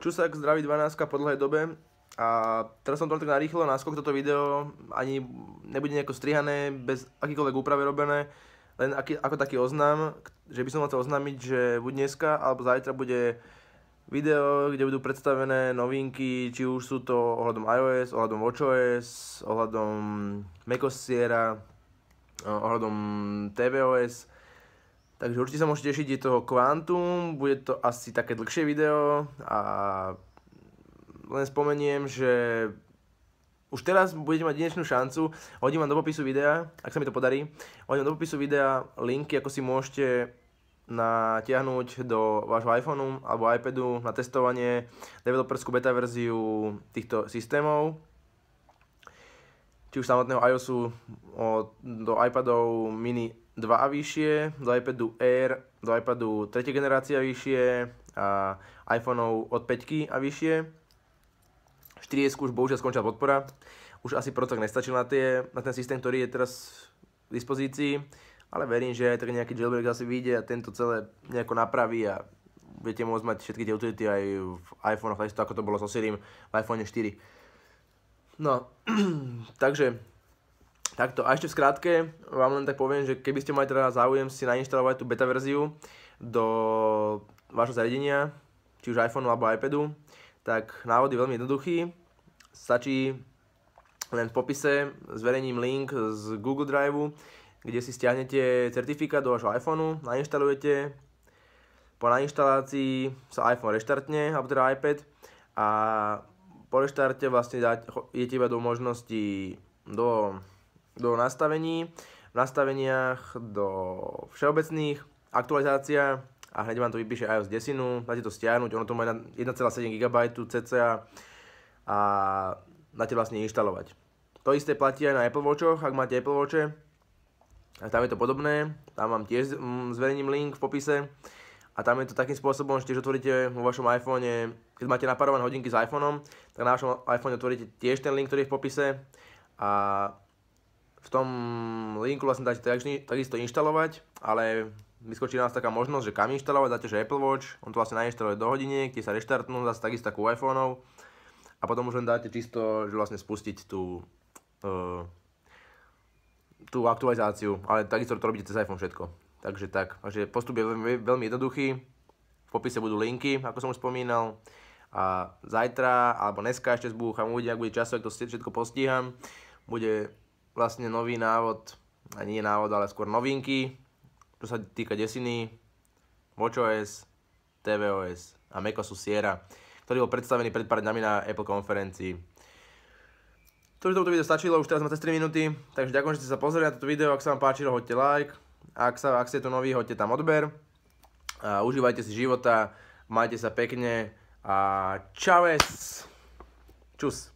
Čusák zdraví 12 po dlhej dobe a teraz som to tak narýchlo naskok toto video, ani nebude nejako strihané, bez akýkoľvek úpravy robené, len ako taký oznam, že by som chcel oznámiť, že buď dneska alebo zajtra bude video, kde budú predstavené novinky, či už sú to ohľadom iOS, ohľadom watchOS, ohľadom macOS Sierra, ohľadom tvOS. Takže určite sa môžete tešiť, je toho Quantum, bude to asi také dlhšie video a len spomeniem, že už teraz budete mať jedinečnú šancu, hodím vám do popisu videa, ak sa mi to podarí, hodím do popisu videa linky, ako si môžete natiahnuť do vášho iPhoneu alebo iPadu na testovanie developerskú beta verziu týchto systémov. Či už samotného iOSu do iPadov mini 2 a vyššie, do iPadu Air, do iPadu 3. generácie a vyššie a iPhoneov od 5 a vyššie. 4S už bohužiaľ skončila podpora. Už asi protok nestačil na ten systém, ktorý je teraz v dispozícii, ale verím, že aj tak nejaký jailbreak zase vyjde a tento celé nejako napraví a budete môcť mať všetky tie utility aj v iPhonech, takisto ako to bolo so Sirim v iPhone 4. No, takže takto. A ešte v skratke vám len tak poviem, že keby ste mali teda záujem si nainštalovať tú beta verziu do vášho zariadenia, či už iPhoneu alebo iPadu, tak návod je veľmi jednoduchý. Stačí len v popise zverejním link z Google Drive, kde si stiahnete certifikát do vášho iPhoneu, nainštalujete. Po nainštalácii sa iPhone reštartne, alebo teda iPad, a po reštarte vlastne idete iba do možností do nastavení, v nastaveniach do všeobecných, aktualizácia a hneď vám to vypíše iOS 10, dáte to stiahnuť, ono to má 1,7 GB cca a dáte vlastne inštalovať. To isté platí aj na Apple Watchoch, ak máte Apple Watche, a tam je to podobné, tam mám tiež zverejním link v popise a tam je to takým spôsobom, že tiež otvoríte vo vašom iPhone, keď máte napárované hodinky s iPhoneom, tak na vašom iPhone otvoríte tiež ten link, ktorý je v popise a v tom linku vlastne dáte takisto inštalovať, ale vyskočí nás taká možnosť, že kam inštalovať, dáte, že Apple Watch, on to vlastne nainštaluje do hodiniek, tie sa reštartnú, zase takisto ako u iPhoneov a potom už len dáte čisto, že vlastne spustiť tú aktualizáciu, ale takisto to robíte cez iPhone všetko. Takže postup je veľmi jednoduchý, v popise budú linky, ako som už spomínal, a zajtra alebo dneska ešte zbúcham, uvidím, ak bude času, ak to všetko postíham, bude vlastne nový návod, a nie návod, ale skôr novinky, čo sa týka desiny, watchOS, tvOS a macOSu Sierra, ktorý bol predstavený pred pár dňami na Apple konferencii. To už toto video stačilo, už teraz máte 3 minúty, takže ďakujem, že ste sa pozreli na toto video, ak sa vám páčilo, hoďte like, ak ste tu noví, hoďte tam odber, a užívajte si života, majte sa pekne a čaues, čus.